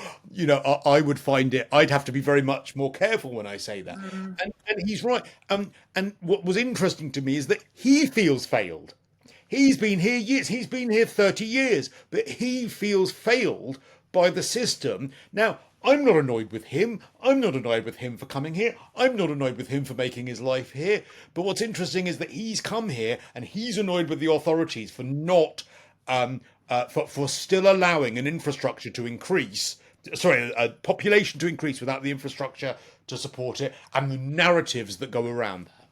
I would find it. I'd have to be very much more careful when I say that. And he's right. And what was interesting to me is that he feels failed. He's been here years. He's been here 30 years, but he feels failed by the system. Now, I'm not annoyed with him. I'm not annoyed with him for coming here. I'm not annoyed with him for making his life here. But what's interesting is that he's come here and he's annoyed with the authorities for not, for still allowing an infrastructure to increase. Sorry, a population to increase without the infrastructure to support it and the narratives that go around that.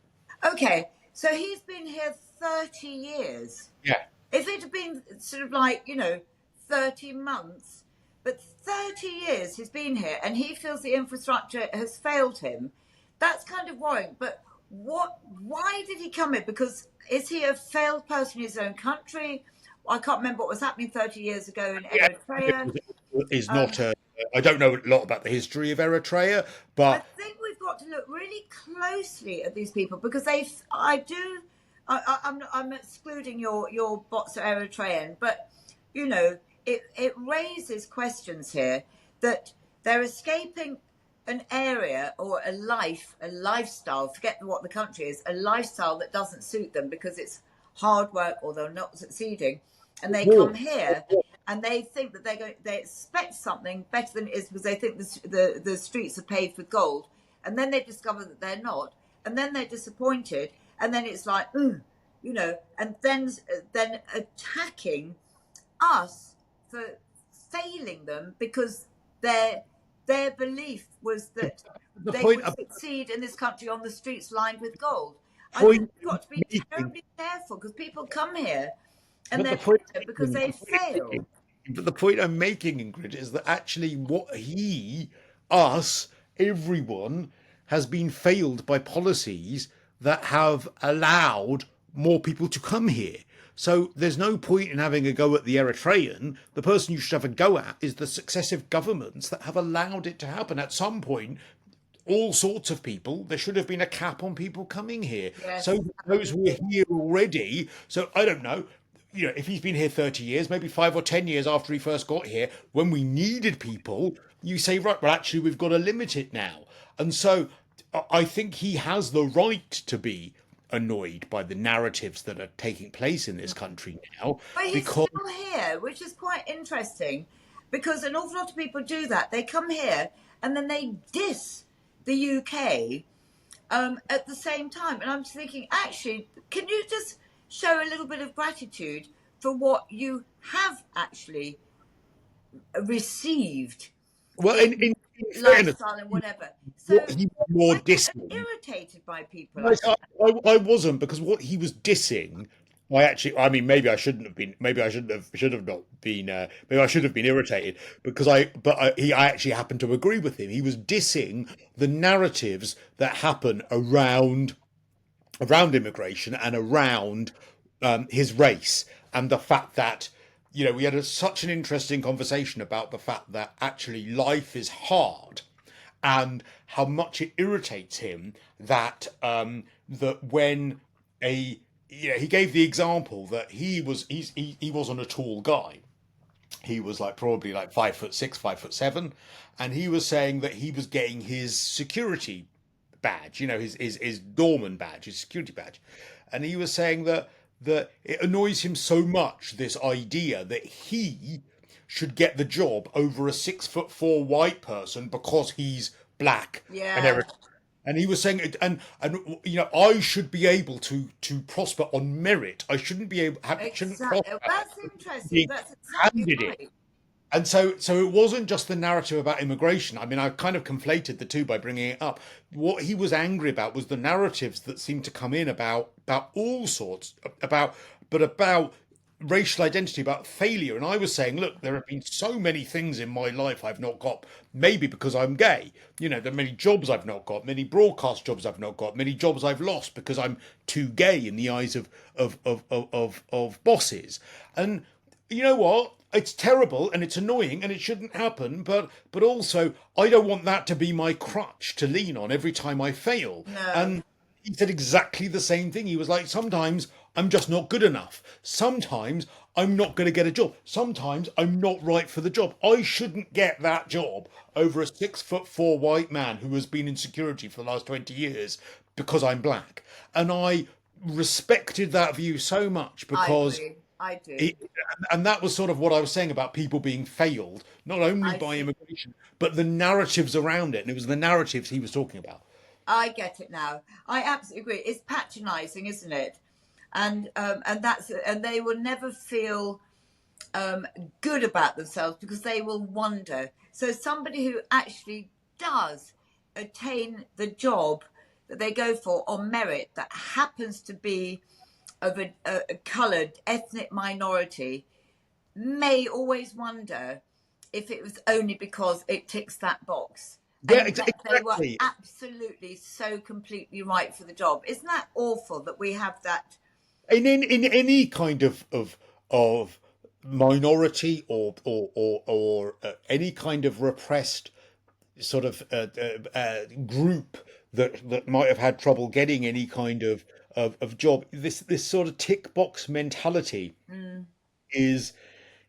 Okay, so he's been here 30 years. Yeah. If it had been sort of like, 30 months, but 30 years he's been here and he feels the infrastructure has failed him, that's kind of worrying. But why did he come here? Because is he a failed person in his own country? I can't remember what was happening 30 years ago in Yeah, Eritrea. is Um, not a. I don't know a lot about the history of Eritrea, I but think we've got to look really closely at these people because I'm excluding your bots are Eritrean, but it raises questions here that they're escaping an area or a lifestyle, forget what the country is, a lifestyle that doesn't suit them because it's hard work or they're not succeeding. And they come war. here and they think that they expect something better than it is because they think the streets are paved with gold. And then they discover that they're not. And then they're disappointed. And then it's like, and then attacking us for failing them because their belief was that The they point, would succeed in this country on the streets lined with gold. I think point we've got to be making, terribly careful because people come here and but the they're point, bitter because they the point I'm fail. making, but the point I'm making, Ingrid, is that actually us, everyone, has been failed by policies that have allowed more people to come here. So there's no point in having a go at the Eritrean. The person you should have a go at is the successive governments that have allowed it to happen. At some point, all sorts of people, there should have been a cap on people coming here. Yes, So those who are here already, so I don't know, if he's been here 30 years, maybe 5 or 10 years after he first got here, when we needed people, you say, right, well, actually, we've got to limit it now. And so I think he has the right to be annoyed by the narratives that are taking place in this country now, But he's because still here, which is quite interesting because an awful lot of people do that. They come here and then they diss the UK at the same time. And I'm just thinking, actually, can you just show a little bit of gratitude for what you have actually received well, in in fairness, lifestyle and whatever? So he was more I get dissing. irritated by people. No, I wasn't, because what he was dissing, I mean, maybe I shouldn't have been, maybe I should have not been, maybe I should have been irritated because I actually happened to agree with him. He was dissing the narratives that happen around immigration and around his race, and the fact that we had such an interesting conversation about the fact that actually life is hard, and how much it irritates him that that when a he gave the example that he wasn't a tall guy. He was like probably like 5'6", 5'7", and he was saying that he was getting his security badge, his doorman badge, his security badge, and he was saying that it annoys him so much, this idea that he should get the job over a 6'4" white person because he's black and Yeah, everything. And he was saying, and I should be able to prosper on merit. I shouldn't be able, shouldn't exactly. prosper That's interesting. being That's exactly handed it. right. And so it wasn't just the narrative about immigration. I mean, I kind of conflated the two by bringing it up. What he was angry about was the narratives that seemed to come in about all sorts, about racial identity, about failure. And I was saying, look, there have been so many things in my life I've not got, maybe because I'm gay. There are many jobs I've not got, many broadcast jobs I've not got, many jobs I've lost because I'm too gay in the eyes of bosses. And you know what? It's terrible and it's annoying and it shouldn't happen, but also I don't want that to be my crutch to lean on every time I fail. No. And he said exactly the same thing. He was like, sometimes I'm just not good enough. Sometimes I'm not going to get a job. Sometimes I'm not right for the job. I shouldn't get that job over a 6'4" white man who has been in security for the last 20 years because I'm black. And I respected that view so much I because agree. I do. it, and that was sort of what I was saying about people being failed, not only I by see. immigration, but the narratives around it. And it was the narratives he was talking about. I get it now. I absolutely agree. It's patronising, isn't it? And they will never feel good about themselves because they will wonder. So somebody who actually does attain the job that they go for on merit, that happens to be of a coloured ethnic minority, may always wonder if it was only because it ticks that box. Yeah, And yet they were exactly. absolutely so completely right for the job. Isn't that awful that we have that? And in any kind of minority or any kind of repressed sort of group that might have had trouble getting any kind of job, this sort of tick box mentality Mm,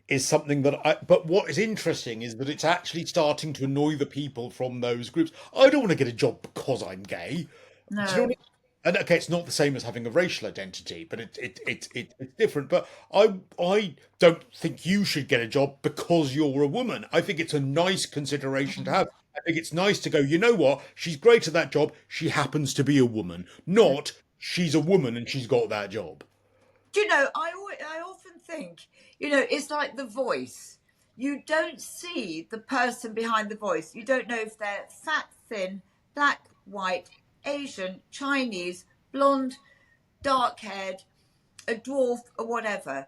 is something that but what is interesting is that it's actually starting to annoy the people from those groups. I don't want to get a job because I'm gay. Do you know what I no, mean? And okay, it's not the same as having a racial identity, but it's different. But I don't think you should get a job because you're a woman. I think it's a nice consideration to have. I think it's nice to go, you know what? She's great at that job. She happens to be a woman, not she's a woman and she's got that job. do you know, I often think, it's like the voice. You don't see the person behind the voice. You don't know if they're fat, thin, black, white, Asian, Chinese, blonde, dark haired, a dwarf, or whatever.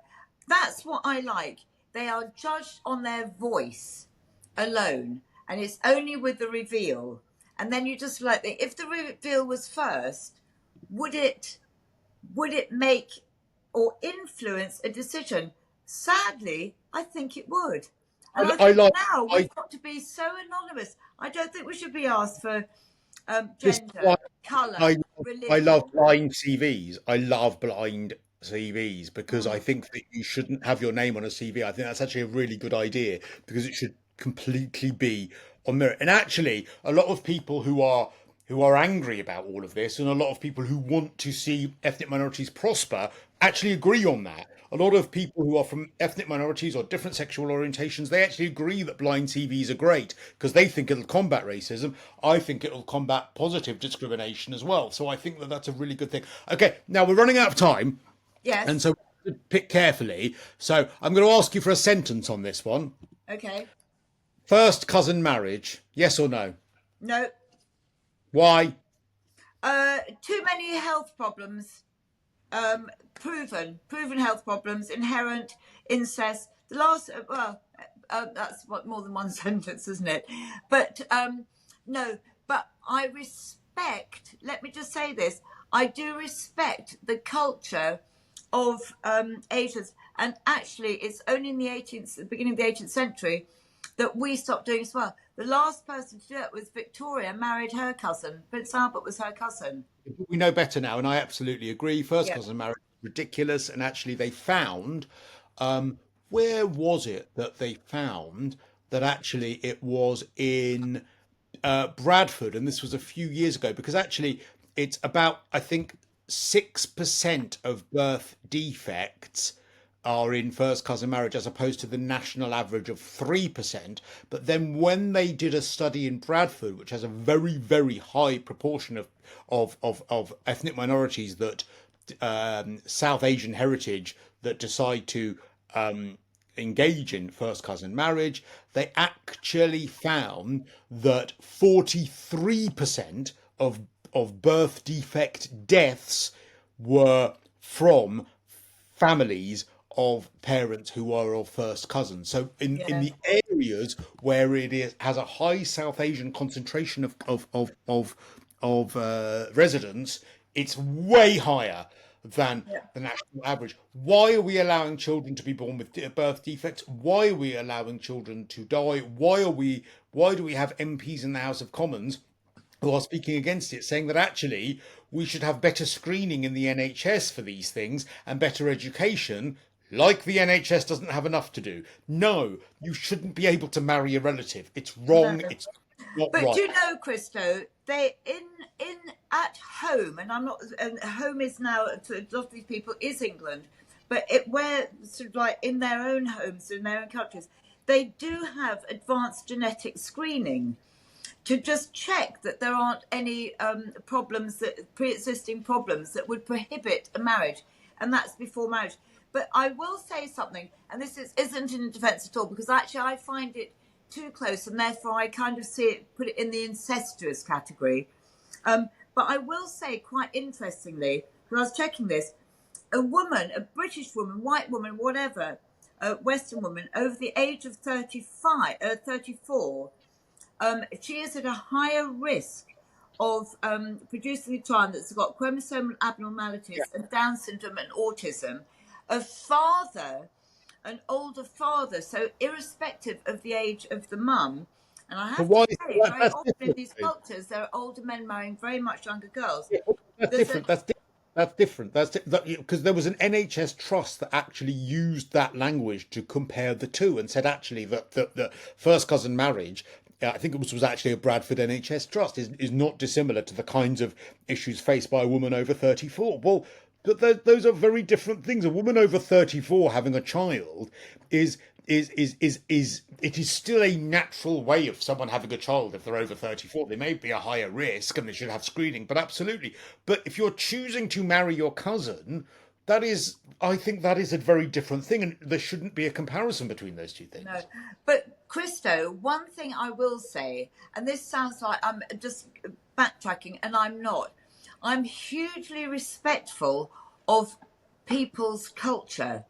That's what I like. They are judged on their voice alone, and it's only with the reveal. And then you just like think, if the reveal was first, would it make or influence a decision? Sadly, I think it would. And I I think love now I we've got to be so anonymous. I don't think we should be asked for this is gender, why colour, I I love religion. blind CVs. I love blind CVs, because I Mm. think that you shouldn't have your name on a CV. I think that's actually a really good idea because it should completely be on merit. And actually, a lot of people who are angry about all of this, and a lot of people who want to see ethnic minorities prosper, actually agree on that. A lot of people who are from ethnic minorities or different sexual orientations, they actually agree that blind CVs are great because they think it'll combat racism. I think it'll combat positive discrimination as well. So I think that that's a really good thing. Okay, now we're running out of time. And Yes. so pick carefully. So I'm going to ask you for a sentence on this one. Okay. First cousin marriage, yes or no? No. Why? Too many health problems. Proven health problems, inherent incest. The last, that's what more than one sentence, isn't it? But no, but I respect. Let me just say this: I do respect the culture of Asians, and actually, it's only in the beginning of the 18th century, that we stopped doing as well. The last person to do it was Victoria, married her cousin. Prince Albert was her cousin. We know better now, and I absolutely agree. First Yeah. cousin marriage is ridiculous, and actually they found, where was it that they found that actually it was in Bradford, and this was a few years ago, because actually it's about, I think, 6% of birth defects are in first cousin marriage as opposed to the national average of 3%. But then when they did a study in Bradford, which has a very, very high proportion of ethnic minorities that South Asian heritage that decide to engage in first cousin marriage, they actually found that 43% of birth defect deaths were from families of parents who are of first cousins. So in Yeah. the areas where has a high South Asian concentration of residents, it's way higher than Yeah. the national average. Why are we allowing children to be born with birth defects? Why are we allowing children to die? Why do we have MPs in the House of Commons who are speaking against it, saying that actually we should have better screening in the NHS for these things and better education, like the NHS doesn't have enough to do? No, you shouldn't be able to marry a relative. It's No. wrong. It's not But right. do you know, Cristo, they in at home, and I'm not. And home is now to a lot of these people is England, but it where sort of like in their own homes in their own countries, they do have advanced genetic screening to just check that there aren't any problems that pre-existing problems that would prohibit a marriage, and that's before marriage. But I will say something, and isn't in defence at all, because actually I find it too close, and therefore I kind of put it in the incestuous category. But I will say, quite interestingly, when I was checking this, a woman, a British woman, white woman, whatever, a Western woman, over the age of 34, she is at a higher risk of producing a child that's got chromosomal abnormalities and Down syndrome and autism. A father, an older father, so irrespective of the age of the mum. And I But have to why? say, very That's often in different, these though. cultures, there are older men marrying very much younger girls. Yeah, that's There's a different. That's different. Because there was an NHS trust that actually used that language to compare the two and said actually that first cousin marriage, I think was actually a Bradford NHS trust, is not dissimilar to the kinds of issues faced by a woman over 34. Well, but those are very different things. A woman over 34 having a child is it is still a natural way of someone having a child if they're over 34. They may be a higher risk and they should have screening, but absolutely. But if you're choosing to marry your cousin, I think that is a very different thing, and there shouldn't be a comparison between those two no, things. but Christo, one thing I will say, and this sounds like I'm just backtracking, and I'm not. I'm hugely respectful of people's culture.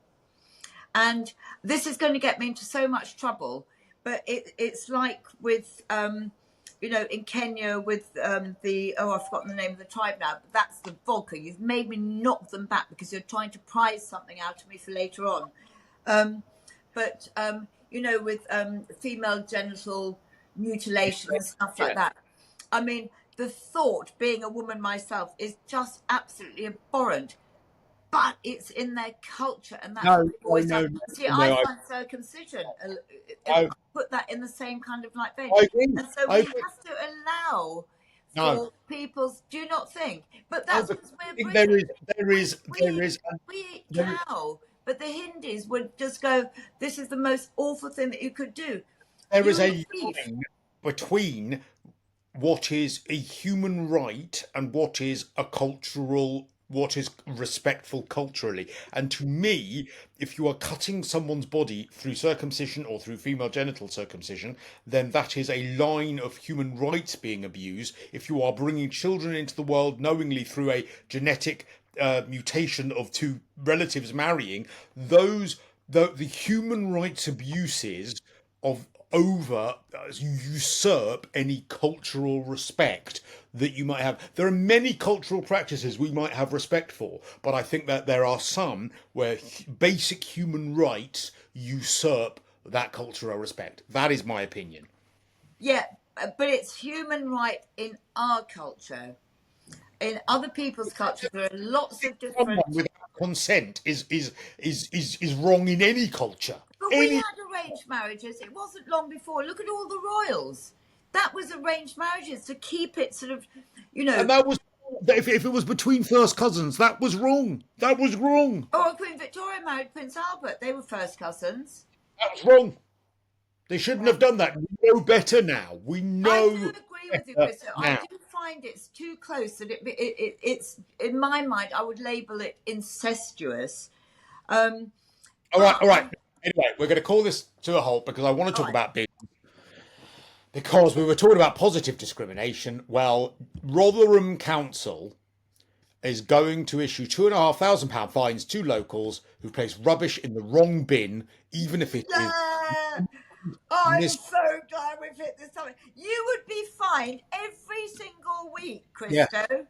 And this is going to get me into so much trouble, but it's like with, in Kenya with I've forgotten the name of the tribe now, but that's the vodka. You've made me knock them back because you're trying to prize something out of me for later on. But with female genital mutilation and stuff like Yeah. that. I mean, the thought, being a woman myself, is just absolutely abhorrent. but it's in their culture, and that's what No, they've no, always done. no, See, I no, find circumcision, I, put that in the same kind of like vein, I agree. and so I we agree. have to allow No, for people's. Do you not think? But no, that's but because I we're think British. there is, and We eat there is, cow, but the Hindus would just go, "This is the most awful thing that you could do." there is You eat a beef. line between what is a human right and what is a cultural, what is respectful culturally. And to me, if you are cutting someone's body through circumcision or through female genital circumcision, then that is a line of human rights being abused. If you are bringing children into the world knowingly through a genetic mutation of two relatives marrying, those the human rights abuses of over usurp any cultural respect that you might have. There are many cultural practices we might have respect for, but I think that there are some where basic human rights usurp that cultural respect. That is my opinion. Yeah, but it's human right in our culture. In other people's cultures, there are lots of Someone different. without consent is wrong in any culture. But we Any, had arranged marriages. It wasn't long before. Look at all the royals. That was arranged marriages to keep it sort of, you know. and that was if it was between first cousins, that was wrong. That was wrong. Oh, Queen Victoria married Prince Albert. They were first cousins. That was wrong. They shouldn't Yeah. have done that. We know better now. We I do know agree with you, better Cristo. I now. do find it's too close that it's in my mind. I would label it incestuous. Um, All right, but all right. Anyway, we're going to call this to a halt because I want to all talk right. about being. Because we were talking about positive discrimination. Well, Rotherham Council is going to issue £2,500 fines to locals who place rubbish in the wrong bin, even if it is Yeah. I'm mis. so glad we've hit this topic. You would be fined every single week, Yeah, Cristo.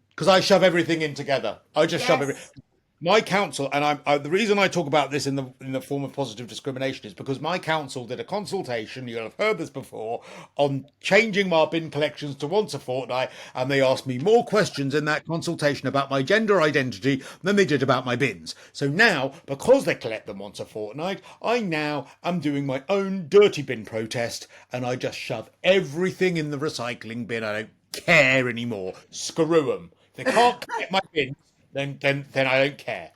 because I shove everything in together. I just shove everything. Yes. My council, and the reason I talk about this in the form of positive discrimination is because my council did a consultation. You'll have heard this before on changing our bin collections to once a fortnight, and they asked me more questions in that consultation about my gender identity than they did about my bins. So now, because they collect them once a fortnight, I now am doing my own dirty bin protest, and I just shove everything in the recycling bin. I don't care anymore. Screw them. They can't collect my bin then I don't care.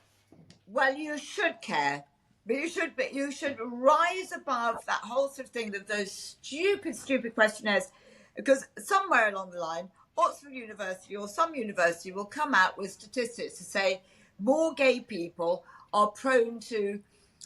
Well, you should care. But you should rise above that whole sort of thing of those stupid questionnaires, because somewhere along the line, Oxford University or some university will come out with statistics to say more gay people are prone to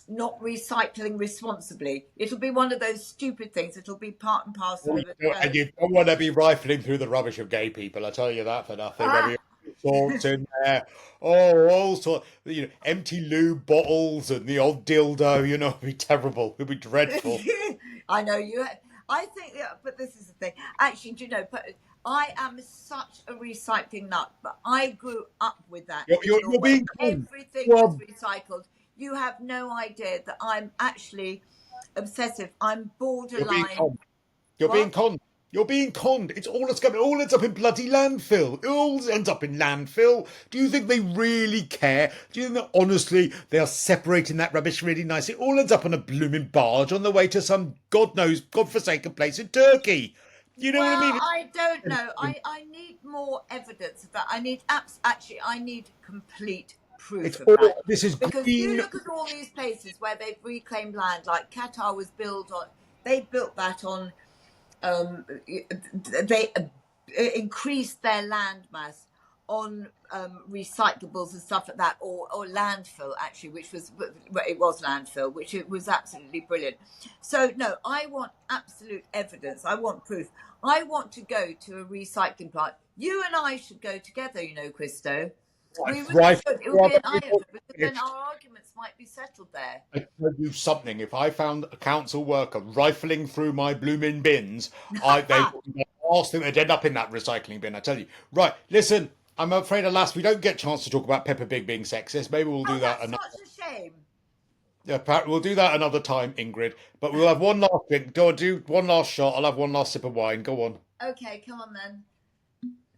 not recycling responsibly. It'll be one of those stupid things. It'll be part and parcel of it. And you don't want to be rifling through the rubbish of gay people. I tell you that for nothing. There'll be all sorts in there. Oh, all sorts. You know, empty lube bottles and the odd dildo. You know, it'd be terrible. It'd be dreadful. I know you. I think, yeah, but this is the thing. Actually, do you know? But I am such a recycling nut. But I grew up with that deal You're where being conned. everything was Well, recycled. You have no idea that I'm actually obsessive. I'm you're being borderline. conned. You're being What? conned. You're being conned. It's all that's coming. It all ends up in bloody landfill. It all ends up in landfill. Do you think they really care? Do you think that honestly they are separating that rubbish really nicely? It all ends up on a blooming barge on the way to some God knows godforsaken place in Turkey. You know what I Well, mean? I don't know. I need more evidence of that. I need actually. I need complete It's proof of all. that. This is Because you green. look at all these places where they've reclaimed land, like Qatar was built on. They built that on. They increased their land mass on recyclables and stuff like that, or landfill actually, which was it was landfill, which it was absolutely brilliant. So no, I want absolute evidence. I want proof. I want to go to a recycling plant. You and I should go together. You know, Christo. We really Right. should. It would be Rather an eye opener because then our arguments might be settled there. I tell you something. If I found a council worker rifling through my blooming bins, they would be the last thing they'd end up in that recycling bin. I tell you. Right. Listen. I'm afraid, alas, we don't get a chance to talk about Peppa Pig being sexist. Maybe we'll Oh, do that that's another. such a shame. We'll do that another time, Ingrid. But we'll have one last drink. Go on, do one last shot. I'll have one last sip of wine. Go on. Okay, come on then.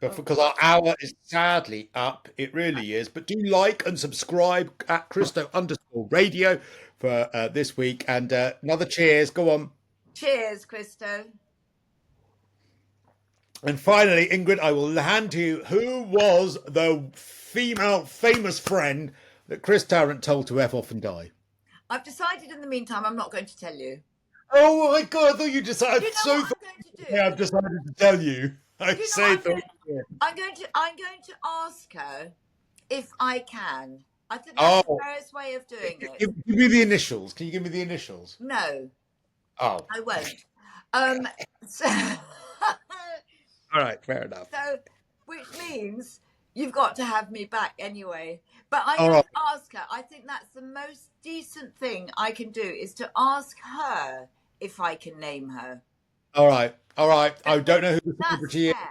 but because our hour is sadly up, it really is. But do like and subscribe at Cristo_radio for this week. And another cheers. Go on. Cheers, Cristo. And finally, Ingrid, I will hand to you. Who was the female famous friend that Chris Tarrant told to F off and die? I've decided in the meantime I'm not going to tell you. Oh my God! I thought you decided. Do you know So what I'm going to do? yeah, I've decided to tell you. I Do you know say what I'm going to ask her if I can. I think that's the Oh, fairest way of doing it. give me the initials. Can you give me the initials? No, Oh, I won't. So, all right, fair enough. so, which means you've got to have me back anyway. But I'm All going right, to ask her. I think that's the most decent thing I can do is to ask her if I can name her. all right, all right. I don't know who the That's celebrity is. fair.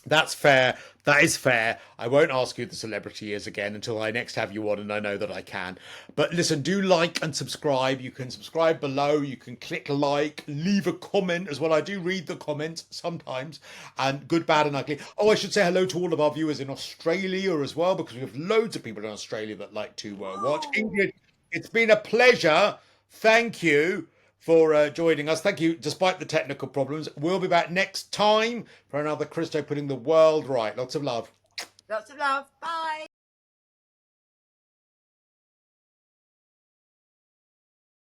That's fair. That is fair. I won't ask who the celebrity is again until I next have you on and I know that I can. But listen, do like and subscribe. You can subscribe below. You can click like, leave a comment as well. I do read the comments sometimes, and good, bad, and ugly. Oh, I should say hello to all of our viewers in Australia as well, because we have loads of people in Australia that like to watch. Whoa. Ingrid, it's been a pleasure. Thank you for joining us. Thank you, despite the technical problems. We'll be back next time for another Cristo putting the world right. Lots of love. Lots of love. Bye.